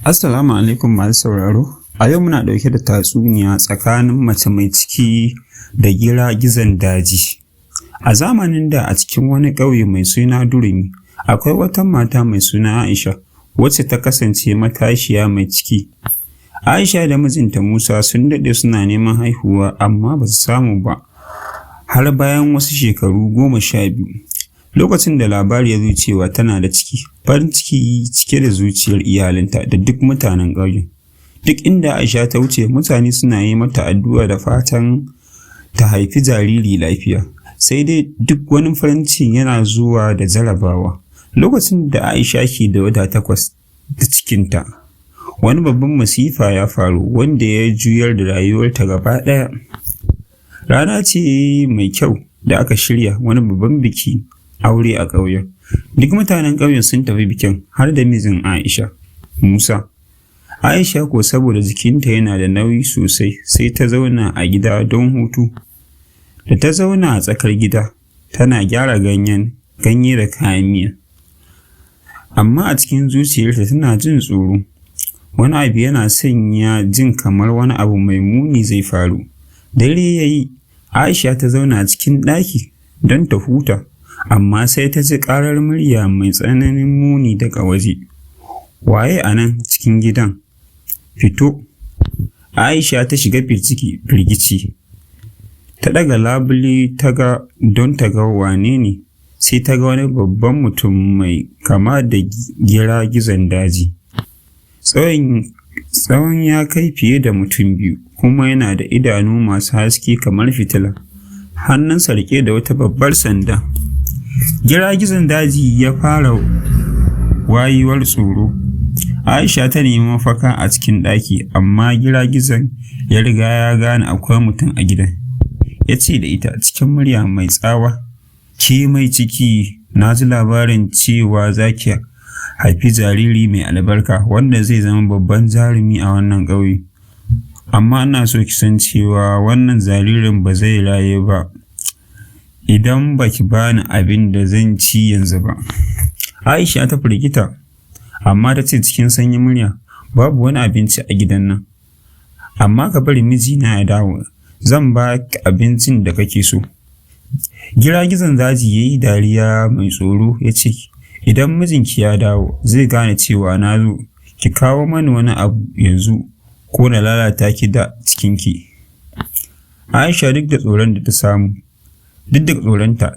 Assalamu alaikum masu sauraro. A yau muna ɗauke da tatsuniya tsakanin mace mai ciki da gira-gizan daji. A zamanin da a cikin wani ƙauye mai suna Durumi, akwai wata mata mai suna Aisha, wacce ta kasance matashiya mai ciki. Aisha da mijinta Musa sun daɗe suna neman haihuwa amma ba su samu ba, har bayan wasu shekaru 12. Lokacin da labari ya zo cewa tana da ciki, farin ciki cike da zuciyar iyalinta da duk mutanen ƙauyen. Duk inda Aisha ta wuce, mutane suna yi mata addu'a da fatan ta haifi jariri lafiya. Sai dai duk wani farin ciki yana zuwa da jarabawa. Lokacin da Aisha ke da wata 8 da cikinta, wani babban masifa ya faru wanda ya juyar da rayuwarta gaba ɗaya. Rana ce mai kyau da aka shirya wani babban biki aure a ƙauyen. Duk mutanen ƙauyen sun tafi bikin har da mijin Aisha, Musa. Aisha ko saboda jikinta yana da nauyi sosai sai ta zauna a gida don hutu. Da ta zauna a tsakar gida tana gyara ganye da kayan miya. Amma a cikin zuciyarta tana jin tsoro. Wani abu yana sanya jin kamar wani abu mai muni zai faru. Dare ya yi, Aisha ta zauna a cikin ɗaki don ta huta. Amma sai ta ji ƙarar murya mai tsananin muni daga waje. Waye a nan cikin gidan? Fito! Aisha ta shiga firgici. Ta ɗaga labule don ta ga wane ne, sai ta ga wani babban mutum mai kama da gira-gizan daji. Tsawon ya kai fiye da mutum 2, kuma yana da idanu masu haske kamar fitila. Hannunsa riƙe da wata babbar sanda. Gira-gizan daji ya fara wayewar tsoro. Aisha ta nemi mafaka a cikin ɗaki, amma gira-gizan ya riga ya gane akwai mutum a gidan. Ya ce da ita cikin murya mai tsawa, "Ke mai ciki, na ji labarin cewa za ki haifi jariri mai albarka wanda zai zama babban jarumi a wannan ƙauye. Amma ina so ki san cewa wannan jaririn ba zai rayu ba idan ba ki bani abin da zan ci yanzu ba." Aisha ta firgita, amma ta ce cikin sanyin murya, "Babu wani abinci a gidan nan. Amma ka bari mijina ya dawo, zan ba ki abincin da kake so." Gira-gizan daji ya yi dariya mai tsoro ya ce, "Idan mijinki ya dawo, zai gane cewa na zo. Ki kawo mani wani abu yanzu ko na lalata ki da cikinki." Aisha duk da tsoronta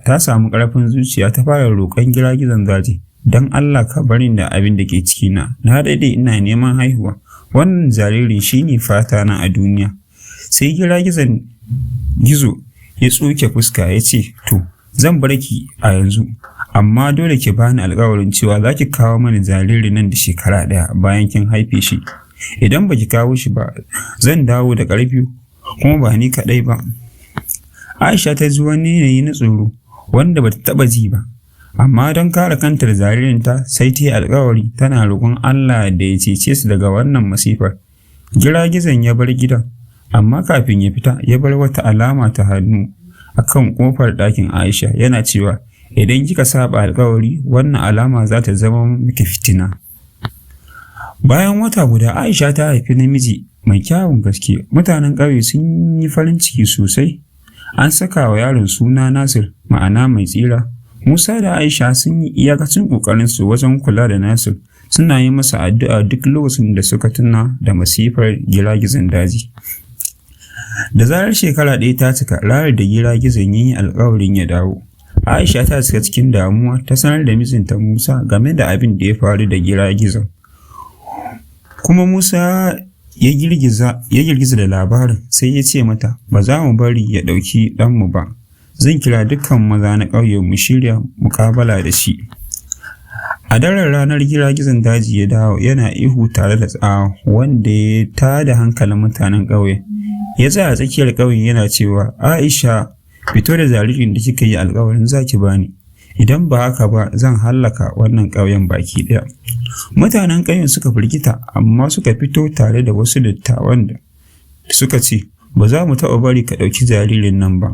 ta samu ƙarfin zuciya, ta fara roƙon gira-gizan daji, "Don Allah ka bari da abin da ke cikina. Na daɗe ina neman haihuwa. Wannan jariri shi ne fata na a duniya." Sai gira-gizan gizo ya tsoke fuska ya ce, "To, zan bar ki a yanzu, amma dole ki bani alƙawarin cewa za ki kawo mani jariri nan da shekara 1 bayan kin haife shi. Idan ba ki kawo shi ba, zan dawo da ƙarfi, kuma ba ni kaɗai ba." Aisha ta ji wani yanayi na tsoro wanda ba ta taɓa ji ba, amma don kare kanta da jaririnta sai ta yi alƙawari tana roƙon Allah da ya cece su daga wannan masifar. Gira-gizan ya bar gidan, amma kafin ya fita ya bar wata alama ta hannu a kan ƙofar ɗakin Aisha, yana cewa, "Idan kika saba alƙawari, wannan alama za ta zama miki fitina." Bayan wata guda, Aisha ta haifi namiji mai kyawun gaske. Mutanen ƙauye sun yi farin ciki sosai. An saka wa yaron suna Nasir, ma'ana mai tsira. Musa da Aisha sun yi iyakacin ƙoƙarinsu wajen kula da Nasir. Suna yi masa addu'a duk lokacin da suka tuna da masifar gira-gizan daji. Da zarar shekara 1 ta cika, ranar da gira-gizan ya yi alƙawarin ya dawo, Aisha ta cika cikin damuwa, ta sanar da mijinta Musa game da abin da ya faru da gira-gizan. Kuma Musa ya girgiza da labarin, sai ya ce mata, "Ba za mu bari ya ɗauki ɗanmu ba. Zan kira dukkan maza na ƙauye mu shirya muƙabala da shi." A daren ranar, gira-gizan daji ya dawo yana ihu tare da tsawa wanda ya tada hankalin mutanen ƙauye. Ya tsaya a tsakiyar ƙauyen yana cewa, "Aisha, fito da jaririn da kika yi alƙawarin za ki bani. Idan ba haka ba, zan hallaka wannan ƙauyen baki ɗaya." Mutanen ƙauyen suka firgita, amma suka fito tare da wasu dattawan da suka ce, "Ba za mu taɓa bari ka ɗauki jaririn nan ba.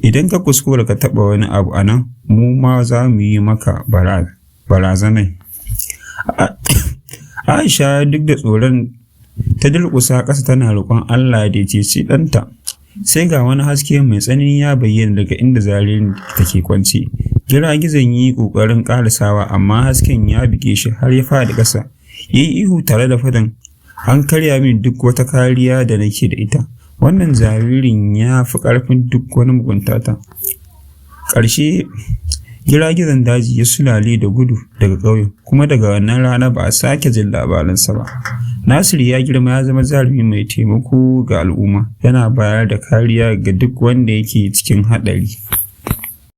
Idan ka kuskura ka taɓa wani abu a nan, mu ma za mu yi maka barazanai." Aisha duk da tsoron ta durƙusa ƙasa tana roƙon Allah da ya ceci ɗanta. Sai ga wani haske mai tsanani ya bayyana daga inda jaririn take kwance. Giragizan yi ƙoƙarin ƙarasawa amma hasken ya buge shi har ya faɗi ƙasa. Yayi ihu tare da faɗin, an karya min duk wata kariya da nake da ita. Wannan jaririn ya fi ƙarfin duk wani muguntata. Ƙarshe giragizan daji ya sulale da gudu daga ƙauyen, kuma daga wannan rana ba a sake jin labaransa ba. Nasir ya girma ya zama jarumi mai taimako ga al'umma, yana bayar da kariya ga duk wanda yake cikin haɗari.